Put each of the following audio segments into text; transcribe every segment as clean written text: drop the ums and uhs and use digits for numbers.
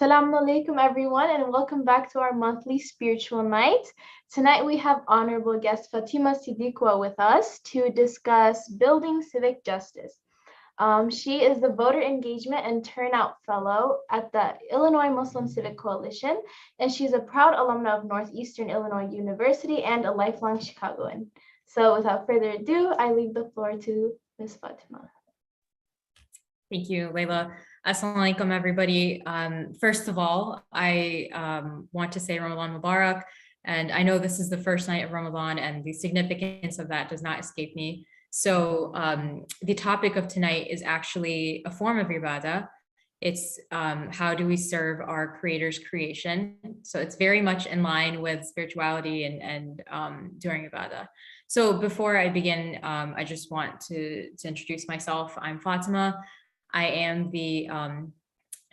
Assalamu alaikum everyone, and welcome back to our monthly spiritual night. Tonight we have honorable guest Fatima Siddiqua with us to discuss building civic justice. She is the Voter Engagement and Turnout Fellow at the Illinois Muslim Civic Coalition, and she's a proud alumna of Northeastern Illinois University and a lifelong Chicagoan. So without further ado, I leave the floor to Ms. Fatima. Thank you, Layla. Assalamu alaikum, everybody. First of all, I want to say Ramadan Mubarak, and I know this is the first night of Ramadan, and the significance of that does not escape me. So the topic of tonight is actually a form of ibadah. It's how do we serve our Creator's creation? So it's very much in line with spirituality and doing ibadah. So before I begin, I just want to introduce myself. I'm Fatima. I am the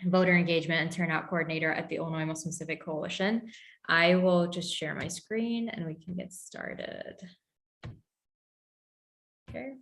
Voter Engagement and Turnout Coordinator at the Illinois Muslim Civic Coalition. I will just share my screen and we can get started. Okay.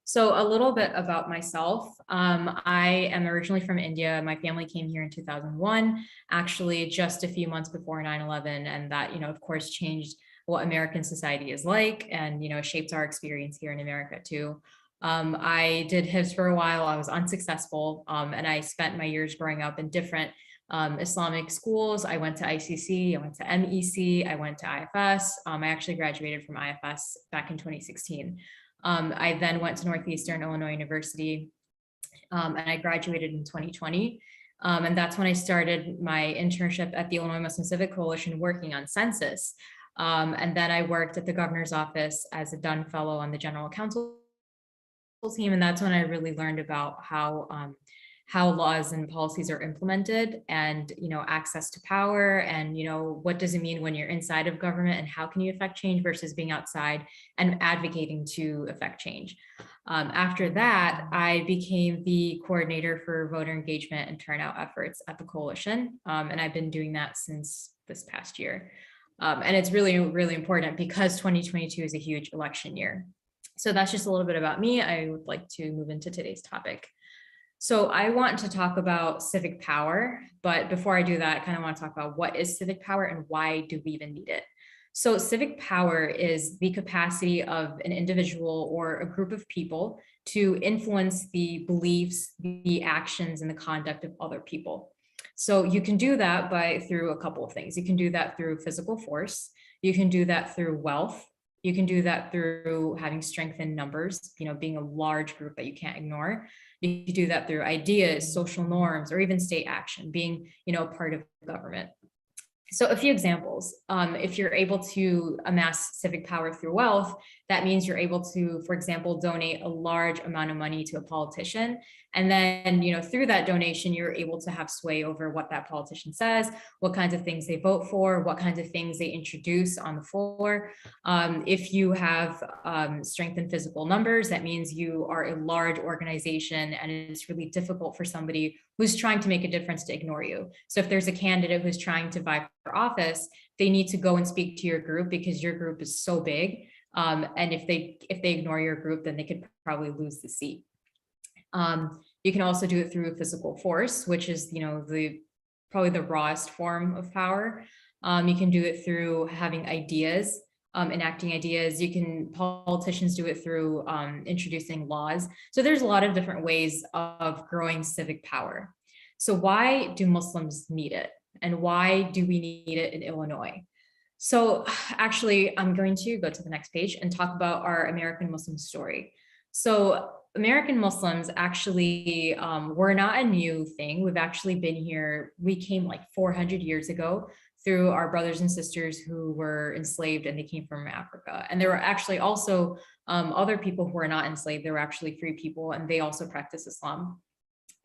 So a little bit about myself. I am originally from India. My family came here in 2001, actually just a few months before 9/11, and that, of course, changed what American society is like, and shaped our experience here in America too. I did HIVs for a while. I was unsuccessful, and I spent my years growing up in different Islamic schools. I went to ICC, I went to MEC, I went to IFS. I actually graduated from IFS back in 2016. I then went to Northeastern Illinois University, and I graduated in 2020. And that's when I started my internship at the Illinois Muslim Civic Coalition working on census. And then I worked at the governor's office as a Dunn fellow on the general counsel team. And that's when I really learned about how laws and policies are implemented, and, access to power, and, what does it mean when you're inside of government, and how can you affect change versus being outside and advocating to affect change. After that, I became the coordinator for voter engagement and turnout efforts at the coalition. And I've been doing that since this past year. And it's really, really important because 2022 is a huge election year. So that's just a little bit about me. I would like to move into today's topic. So I want to talk about civic power, but before I do that, I kind of want to talk about what is civic power and why do we even need it? So civic power is the capacity of an individual or a group of people to influence the beliefs, the actions, and the conduct of other people. So you can do that through a couple of things. You can do that through physical force. You can do that through wealth. You can do that through having strength in numbers, being a large group that you can't ignore. You can do that through ideas, social norms, or even state action, being, part of government. So a few examples. If you're able to amass civic power through wealth, that means you're able to, for example, donate a large amount of money to a politician. And then, through that donation, you're able to have sway over what that politician says, what kinds of things they vote for, what kinds of things they introduce on the floor. If you have strength in physical numbers, that means you are a large organization and it's really difficult for somebody who's trying to make a difference to ignore you. So if there's a candidate who's trying to vie for office, they need to go and speak to your group because your group is so big. And if they ignore your group, then they could probably lose the seat. You can also do it through physical force, which is, probably the rawest form of power. You can do it through having ideas, enacting ideas. Politicians do it through introducing laws. So there's a lot of different ways of growing civic power. So why do Muslims need it? And why do we need it in Illinois? So actually, I'm going to go to the next page and talk about our American Muslim story. So American Muslims actually were not a new thing. We've actually been here. We came like 400 years ago through our brothers and sisters who were enslaved, and they came from Africa. And there were actually also other people who were not enslaved. They were actually free people, and they also practiced Islam.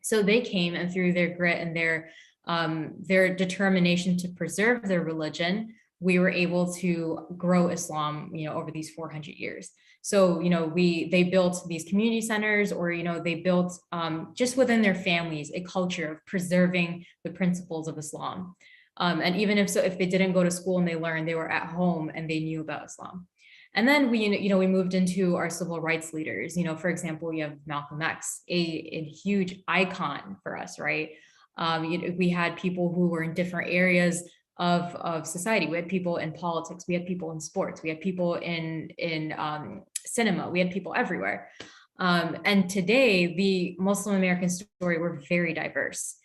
So they came, and through their grit and their determination to preserve their religion, we were able to grow Islam, over these 400 years. So, they built these community centers, or, they built just within their families, a culture of preserving the principles of Islam. And even if they didn't go to school and they learned, they were at home and they knew about Islam. And then we moved into our civil rights leaders. For example, we have Malcolm X, a huge icon for us, right? We had people who were in different areas of society. We had people in politics, we had people in sports, we had people in cinema, we had people everywhere. And today, the Muslim American story, we're very diverse.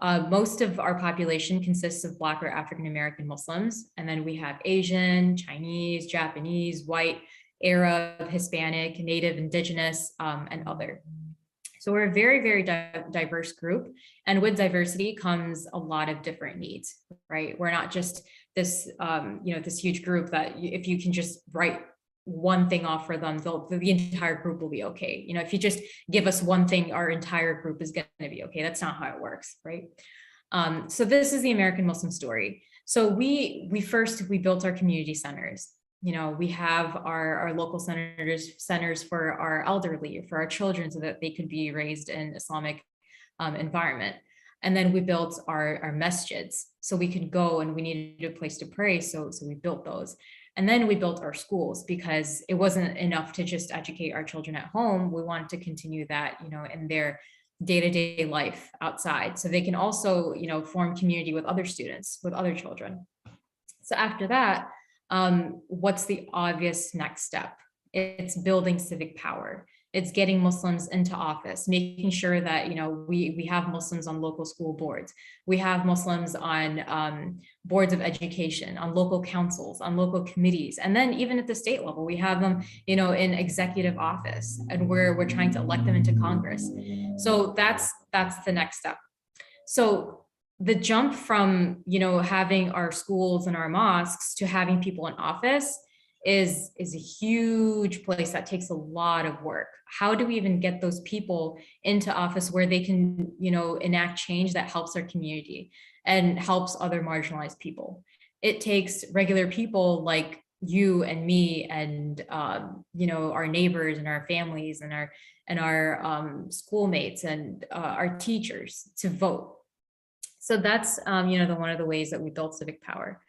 Most of our population consists of Black or African American Muslims, and then we have Asian, Chinese, Japanese, white, Arab, Hispanic, Native, Indigenous, and other. So we're a very, very diverse group. And with diversity comes a lot of different needs, right? We're not just this, this huge group that if you can just write one thing off for them, the entire group will be okay. If you just give us one thing, our entire group is going to be okay. That's not how it works, right? So this is the American Muslim story. So we built our community centers. We have our local centers for our elderly, for our children, so that they could be raised in Islamic environment. And then we built our masjids, so we could go and we needed a place to pray. So we built those. And then we built our schools, because it wasn't enough to just educate our children at home. We wanted to continue that, in their day-to-day life outside, so they can also, form community with other students, with other children. So after that, what's the obvious next step? It's building civic power. It's getting Muslims into office, making sure that, we have Muslims on local school boards. We have Muslims on boards of education, on local councils, on local committees. And then even at the state level, we have them, in executive office, and we're trying to elect them into Congress. So that's the next step. So the jump from, having our schools and our mosques to having people in office is a huge place that takes a lot of work. How do we even get those people into office where they can, enact change that helps our community and helps other marginalized people? It takes regular people like you and me and, our neighbors and our families and our schoolmates and our teachers to vote. So that's, one of the ways that we build civic power.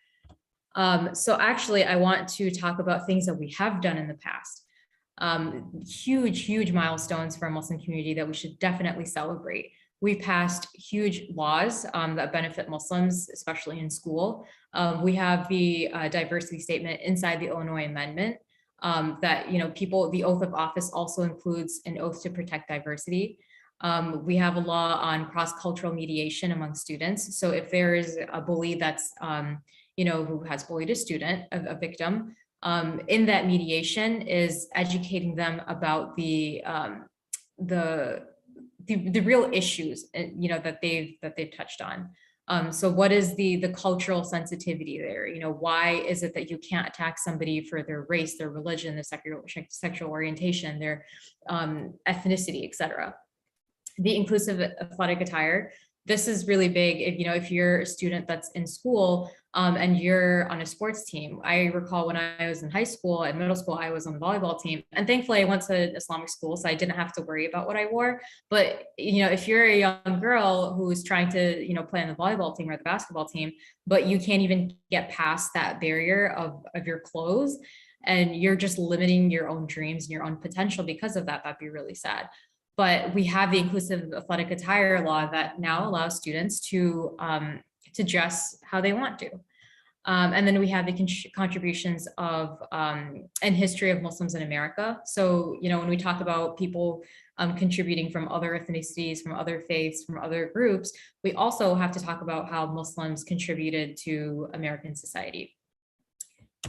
So actually, I want to talk about things that we have done in the past. Huge milestones for our Muslim community that we should definitely celebrate. We passed huge laws that benefit Muslims, especially in school. We have the diversity statement inside the Illinois Amendment that, the oath of office also includes an oath to protect diversity. We have a law on cross-cultural mediation among students. So if there is a bully that's who has bullied a student, a victim, in that mediation is educating them about the real issues, that they've touched on. So what is the cultural sensitivity there? Why is it that you can't attack somebody for their race, their religion, their sexual orientation, their ethnicity, etc. The inclusive athletic attire. This is really big if you're a student that's in school and you're on a sports team. I recall when I was in high school and middle school, I was on the volleyball team. And thankfully I went to Islamic school, so I didn't have to worry about what I wore. But, if you're a young girl who's trying to, play on the volleyball team or the basketball team, but you can't even get past that barrier of your clothes, and you're just limiting your own dreams and your own potential because of that, that'd be really sad. But we have the inclusive athletic attire law that now allows students to dress how they want to. And then we have the contributions of and history of Muslims in America. So, when we talk about people contributing from other ethnicities, from other faiths, from other groups, we also have to talk about how Muslims contributed to American society.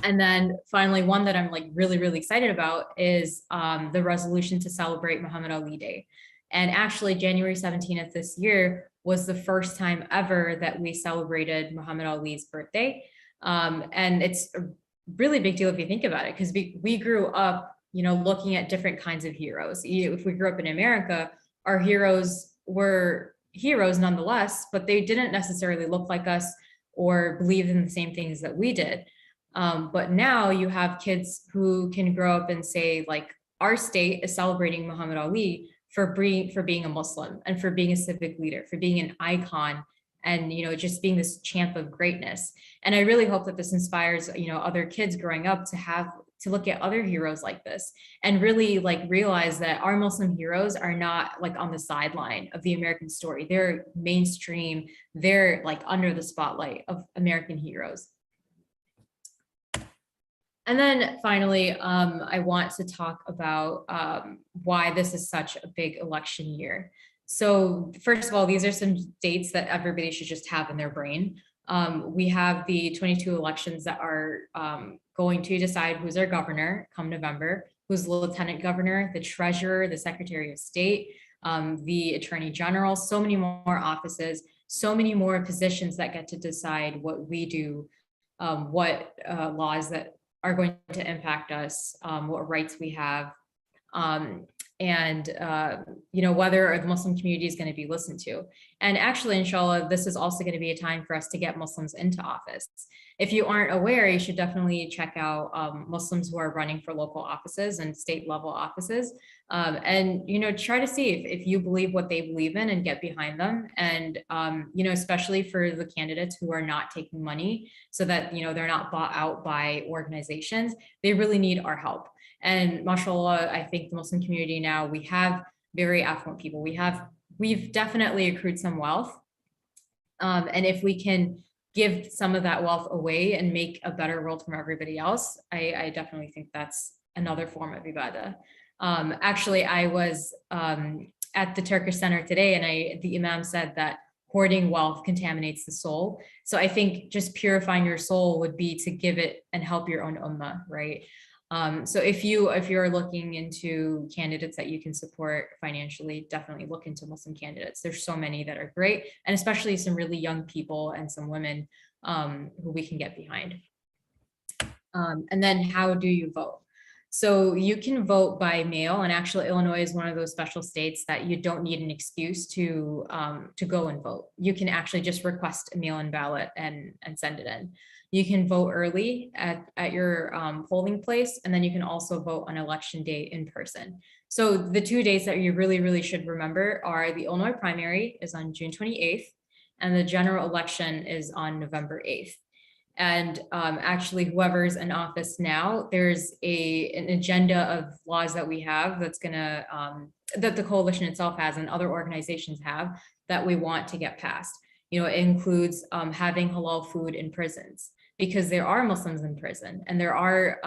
And then finally, one that I'm really excited about is the resolution to celebrate Muhammad Ali Day. And actually January 17th this year was the first time ever that we celebrated Muhammad Ali's birthday. And it's a really big deal if you think about it, because we grew up, looking at different kinds of heroes. If we grew up in America, our heroes were heroes nonetheless, but they didn't necessarily look like us or believe in the same things that we did. But now you have kids who can grow up and say, our state is celebrating Muhammad Ali for being a Muslim and for being a civic leader, for being an icon, and just being this champ of greatness. And I really hope that this inspires other kids growing up to have to look at other heroes like this and really like realize that our Muslim heroes are not like on the sideline of the American story. They're mainstream. They're like under the spotlight of American heroes. And then finally, I want to talk about why this is such a big election year. So first of all, these are some dates that everybody should just have in their brain. We have the 22 elections that are going to decide who's our governor come November, who's the lieutenant governor, the treasurer, the secretary of state, the attorney general, so many more offices, so many more positions that get to decide what we do, what laws that are going to impact us, what rights we have, and whether the Muslim community is going to be listened to. And actually, inshallah, this is also going to be a time for us to get Muslims into office. If you aren't aware, you should definitely check out Muslims who are running for local offices and state level offices, and try to see if you believe what they believe in and get behind them. And especially for the candidates who are not taking money, so that they're not bought out by organizations, they really need our help. And mashallah, I think the Muslim community now, we have very affluent people. We've definitely accrued some wealth. And if we can give some of that wealth away and make a better world from everybody else, I definitely think that's another form of ibadah. Actually, I was at the Turkish Center today, and the Imam said that hoarding wealth contaminates the soul. So I think just purifying your soul would be to give it and help your own ummah, right? So if you're looking into candidates that you can support financially, definitely look into Muslim candidates. There's so many that are great, and especially some really young people and some women who we can get behind. And then how do you vote? So you can vote by mail, and actually Illinois is one of those special states that you don't need an excuse to go and vote. You can actually just request a mail-in ballot and send it in. You can vote early at your polling place, and then you can also vote on election day in person. So the 2 days that you really, really should remember are the Illinois primary is on June 28th, and the general election is on November 8th. And actually, whoever's in office now, there's an agenda of laws that we have that's gonna that the coalition itself has and other organizations have that we want to get passed. It includes having halal food in prisons, because there are Muslims in prison, and there are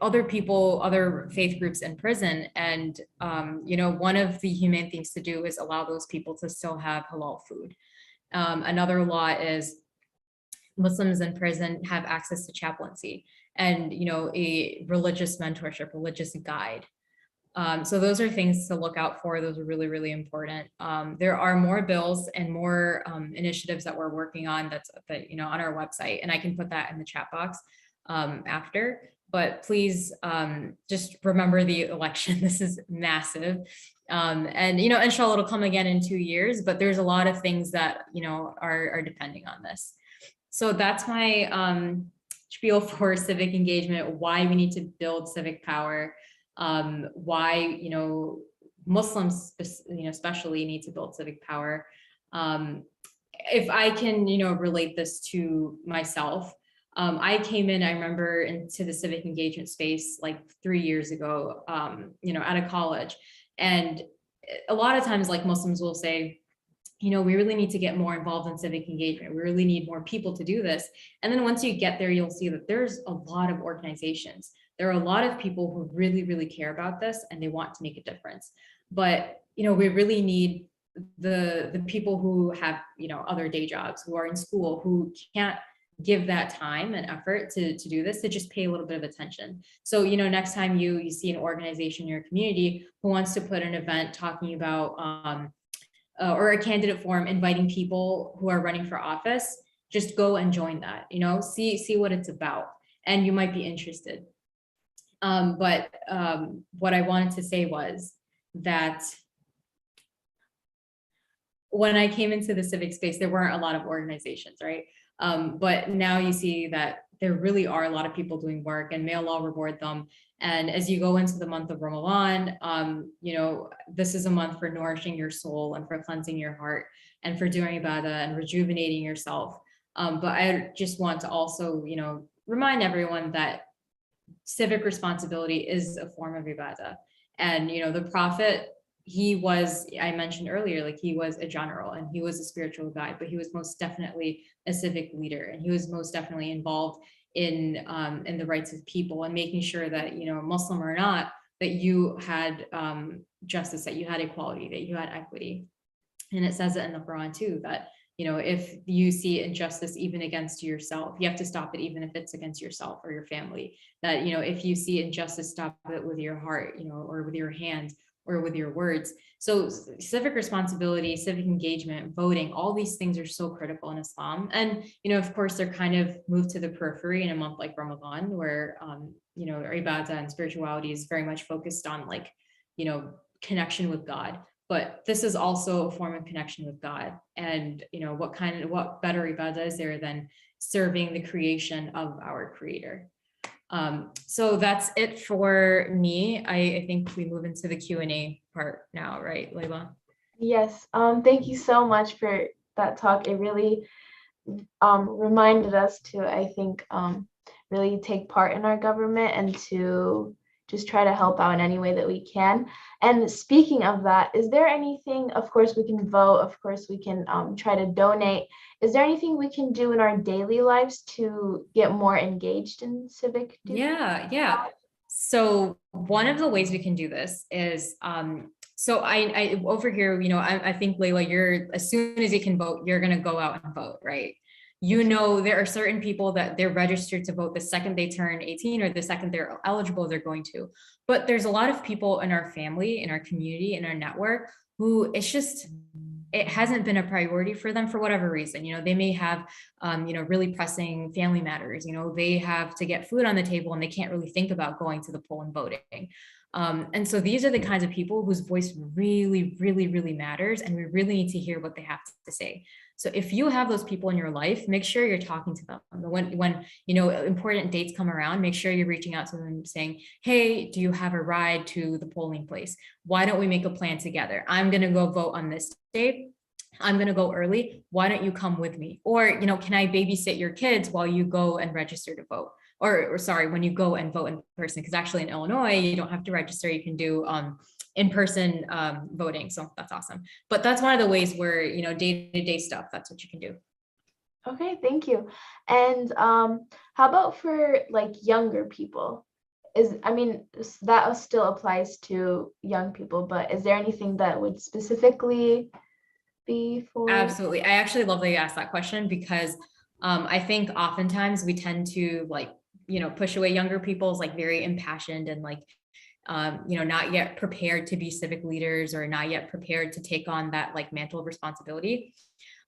other people, other faith groups in prison, and one of the humane things to do is allow those people to still have halal food. Another law is Muslims in prison have access to chaplaincy and a religious mentorship, religious guide. So those are things to look out for. Those are really, really important. There are more bills and more initiatives that we're working on that on our website, and I can put that in the chat box after. But please just remember the election. This is massive. And inshallah, it'll come again in 2 years, but there's a lot of things that are depending on this. So that's my spiel for civic engagement, why we need to build civic power, why Muslims especially need to build civic power. If I can relate this to myself, I came in, I remember, into the civic engagement space like 3 years ago, out of college, and a lot of times like Muslims will say, we really need to get more involved in civic engagement. We really need more people to do this. And then once you get there, you'll see that there's a lot of organizations. There are a lot of people who really, really care about this and they want to make a difference. But, we really need the people who have, other day jobs, who are in school, who can't give that time and effort to do this, to just pay a little bit of attention. So, next time you see an organization in your community who wants to put an event talking about, or a candidate forum inviting people who are running for office, just go and join that, see what it's about, and you might be interested. But what I wanted to say was that when I came into the civic space, there weren't a lot of organizations, right? But now you see that there really are a lot of people doing work, and may Allah reward them. And as you go into the month of Ramadan, this is a month for nourishing your soul and for cleansing your heart and for doing ibadah and rejuvenating yourself. But I just want to also, remind everyone that civic responsibility is a form of ibadah. And, the prophet, he was, I mentioned earlier, like he was a general and he was a spiritual guide, but he was most definitely a civic leader. And he was most definitely involved in the rights of people and making sure that, Muslim or not, that you had justice, that you had equality, that you had equity. And it says it in the Quran too, that, if you see injustice even against yourself, you have to stop it, even if it's against yourself or your family. That, if you see injustice, stop it with your heart, or with your hands or with your words. So civic responsibility, civic engagement, voting, all these things are so critical in Islam. And, of course, they're kind of moved to the periphery in a month like Ramadan, where, our ibadah and spirituality is very much focused on like, connection with God. But this is also a form of connection with God. And, what better ibadah is there than serving the creation of our creator? So that's it for me. I think we move into the Q&A part now, right, Layla? Yes. Thank you so much for that talk. It really reminded us to, I think, really take part in our government and to just try to help out in any way that we can. And speaking of that, is there anything, of course, we can vote, of course, we can try to donate. Is there anything we can do in our daily lives to get more engaged in civic duty? Yeah. So one of the ways we can do this is, so I over here, I think Layla, you're, as soon as you can vote, you're going to go out and vote, right? There are certain people that they're registered to vote the second they turn 18 or the second they're eligible, they're going to. But there's a lot of people in our family, in our community, in our network who it hasn't been a priority for them for whatever reason. They may have, really pressing family matters. They have to get food on the table and they can't really think about going to the poll and voting. And so these are the kinds of people whose voice really, really, really matters. And we really need to hear what they have to say. So if you have those people in your life, make sure you're talking to them. When important dates come around, make sure you're reaching out to them saying, hey, do you have a ride to the polling place? Why don't we make a plan together? I'm going to go vote on this date. I'm going to go early. Why don't you come with me? Or, can I babysit your kids while you go and register to vote? Or sorry, when you go and vote in person, because actually in Illinois, you don't have to register. You can do in-person voting. So that's awesome. But that's one of the ways where, day-to-day stuff, that's what you can do. Okay, thank you. And how about for like younger people? That still applies to young people, but is there anything that would specifically be for? Absolutely. I actually love that you asked that question because I think oftentimes we tend to push away younger people as like very impassioned and like, not yet prepared to be civic leaders or not yet prepared to take on that like mantle of responsibility.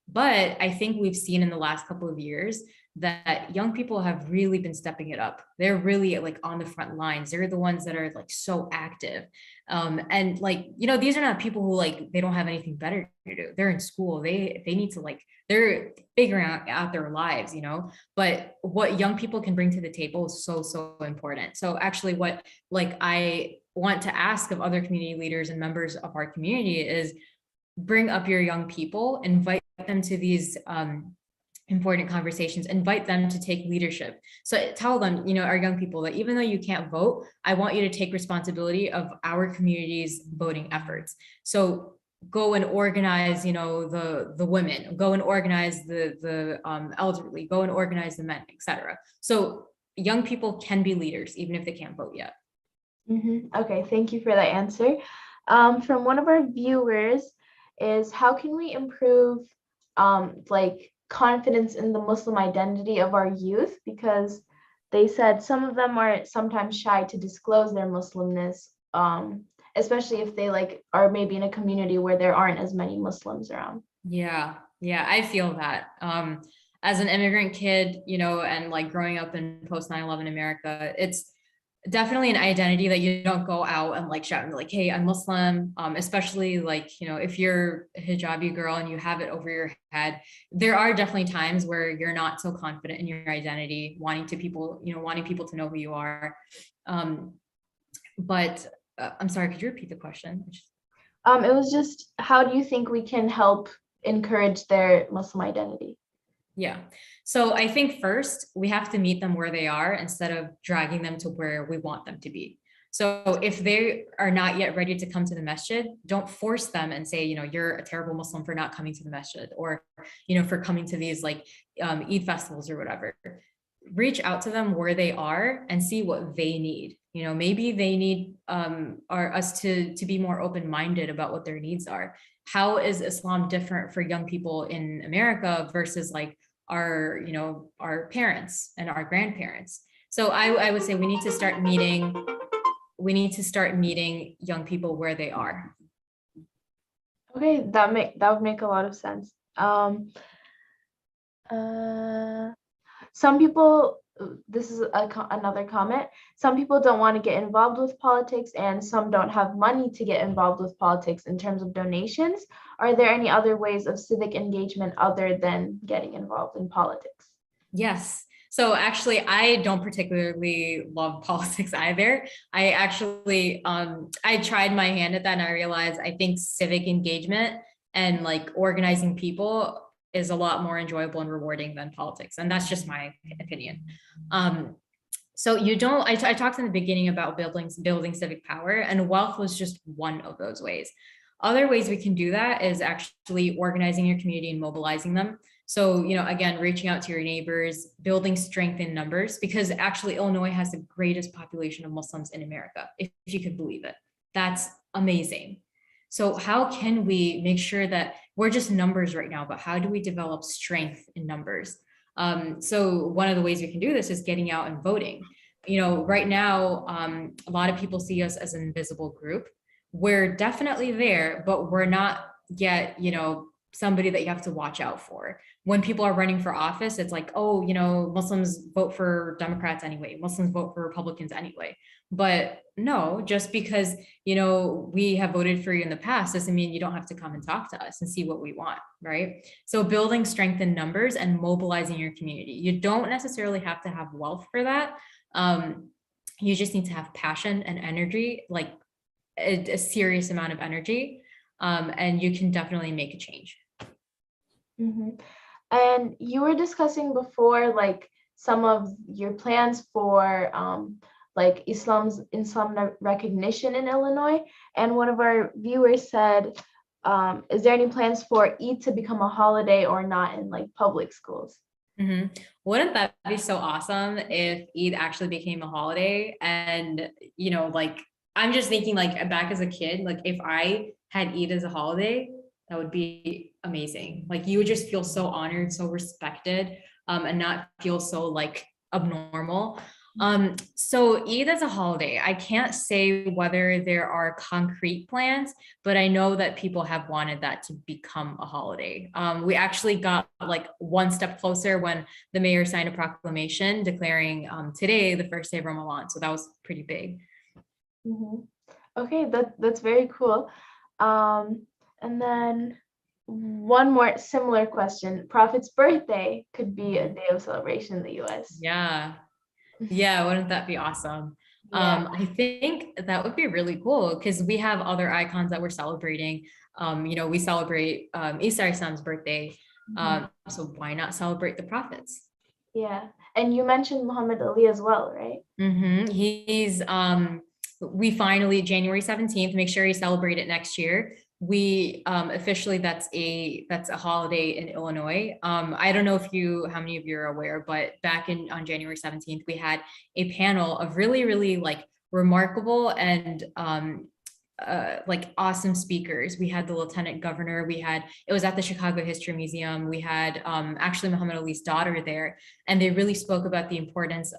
But I think we've seen in the last couple of years that young people have really been stepping it up. They're really like on the front lines. They're the ones that are like so active. And like, these are not people who like, they don't have anything better to do. They're in school. They need to like, they're figuring out their lives, but what young people can bring to the table is so, so important. So actually what like I want to ask of other community leaders and members of our community is bring up your young people, invite them to these important conversations, invite them to take leadership. So tell them, our young people, that even though you can't vote, I want you to take responsibility of our community's voting efforts. So go and organize, the women, go and organize the elderly, go and organize the men, etc. So young people can be leaders, even if they can't vote yet. Okay, thank you for that answer. From one of our viewers is, how can we improve like confidence in the Muslim identity of our youth? Because they said some of them are sometimes shy to disclose their Muslimness, especially if they like are maybe in a community where there aren't as many Muslims around. Yeah, I feel that. As an immigrant kid, and like growing up in post 9/11 America, it's definitely an identity that you don't go out and like shout and like, hey, I'm Muslim. Especially like, if you're a hijabi girl and you have it over your head, there are definitely times where you're not so confident in your identity, wanting people to know who you are. But I'm sorry, could you repeat the question? It was just, how do you think we can help encourage their Muslim identity? Yeah. So I think first we have to meet them where they are instead of dragging them to where we want them to be. So if they are not yet ready to come to the masjid, don't force them and say, you're a terrible Muslim for not coming to the masjid, or, for coming to these like Eid festivals or whatever. Reach out to them where they are and see what they need. Maybe they need us to be more open-minded about what their needs are. How is Islam different for young people in America versus like our parents and our grandparents? So I would say we need to start meeting young people where they are. Okay, that would make a lot of sense. Some people, this is another comment, some people don't want to get involved with politics, and some don't have money to get involved with politics in terms of donations. Are there any other ways of civic engagement other than getting involved in politics? Yes. So actually, I don't particularly love politics either. I actually, I tried my hand at that, and I realized I think civic engagement and like organizing people is a lot more enjoyable and rewarding than politics. And that's just my opinion. So I talked in the beginning about building civic power, and wealth was just one of those ways. Other ways we can do that is actually organizing your community and mobilizing them. So, again, reaching out to your neighbors, building strength in numbers, because actually Illinois has the greatest population of Muslims in America, if you could believe it. That's amazing. So how can we make sure that we're just numbers right now, but how do we develop strength in numbers? So one of the ways we can do this is getting out and voting. Right now, a lot of people see us as an invisible group. We're definitely there, but we're not yet, somebody that you have to watch out for. When people are running for office, it's like, oh, Muslims vote for Democrats anyway, Muslims vote for Republicans anyway. But no, just because, we have voted for you in the past doesn't mean you don't have to come and talk to us and see what we want, right? So building strength in numbers and mobilizing your community. You don't necessarily have to have wealth for that. You just need to have passion and energy, like a serious amount of energy. And you can definitely make a change. Mm-hmm. And you were discussing before, like some of your plans for like Islam recognition in Illinois. And one of our viewers said, is there any plans for Eid to become a holiday or not in like public schools? Mm-hmm. Wouldn't that be so awesome if Eid actually became a holiday? And, like, I'm just thinking like back as a kid, like if I had Eid as a holiday, that would be amazing. Like you would just feel so honored, so respected, and not feel so like abnormal. So Eid as a holiday, I can't say whether there are concrete plans, but I know that people have wanted that to become a holiday. We actually got like one step closer when the mayor signed a proclamation declaring today the first day of Ramadan. So that was pretty big. Mm-hmm. Okay, that's very cool. And then one more similar question. Prophet's birthday could be a day of celebration in the US. Yeah. Yeah, wouldn't that be awesome? Yeah. I think that would be really cool because we have other icons that we're celebrating. We celebrate İsom's birthday. So why not celebrate the prophets? Yeah. And you mentioned Muhammad Ali as well, right? He's we finally January 17th, make sure you celebrate it next year. We officially that's a holiday in Illinois. I don't know how many of you are aware, but back on January 17th, we had a panel of really, really like remarkable and like awesome speakers. We had the lieutenant governor. It was at the Chicago History Museum. We had actually Muhammad Ali's daughter there, and they really spoke about the importance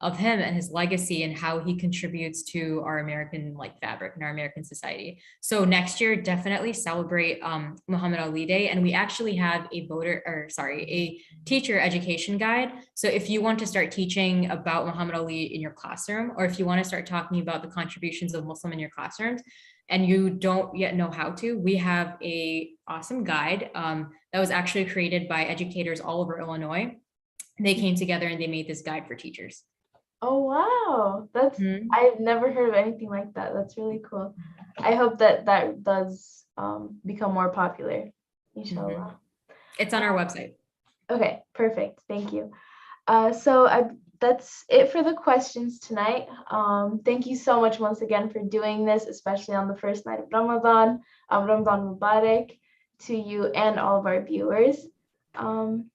of him and his legacy and how he contributes to our American like fabric and our American society. So next year, definitely celebrate Muhammad Ali Day. And we actually have a teacher education guide. So if you want to start teaching about Muhammad Ali in your classroom, or if you want to start talking about the contributions of Muslim in your classrooms, and you don't yet know how to, we have a awesome guide that was actually created by educators all over Illinois. They came together and they made this guide for teachers. Oh, wow. I've never heard of anything like that. That's really cool. I hope that does become more popular. Inshallah. It's on our website. Okay, perfect. Thank you. That's it for the questions tonight. Thank you so much once again for doing this, especially on the first night of Ramadan. Ramadan Mubarak to you and all of our viewers.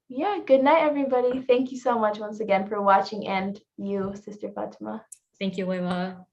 Yeah, good night, everybody. Thank you so much once again for watching, and you, Sister Fatima. Thank you, Layla.